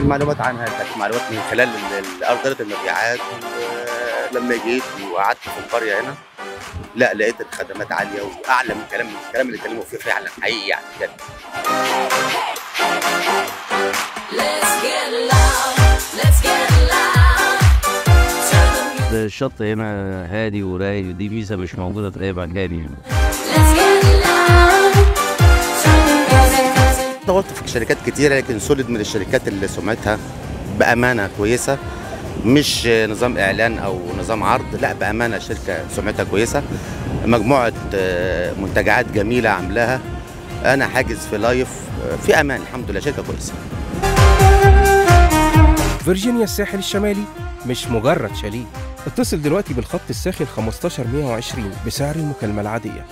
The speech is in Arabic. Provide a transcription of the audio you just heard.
معلومات عنها كانت معلومات من خلال أرضية المبيعات. ولما جيت وقعدت في القرية هنا، لا لقيت الخدمات عالية وأعلى من الكلام اللي اتكلموا فيه فعلا حقيقي يعني بجد. الشط هنا هادي ورايق، ودي ميزة مش موجودة في أي مكان يعني. دورت في شركات كتيرة، لكن سوليد من الشركات اللي سمعتها بأمانة كويسة، مش نظام إعلان أو نظام عرض، لا بأمانة شركة سمعتها كويسة، مجموعة منتجعات جميلة عاملاها. أنا حاجز في لايف في أمان، الحمد لله شركة كويسة. فيرجينيا الساحل الشمالي مش مجرد شاليه. اتصل دلوقتي بالخط الساخن 15120 بسعر المكالمة العادية.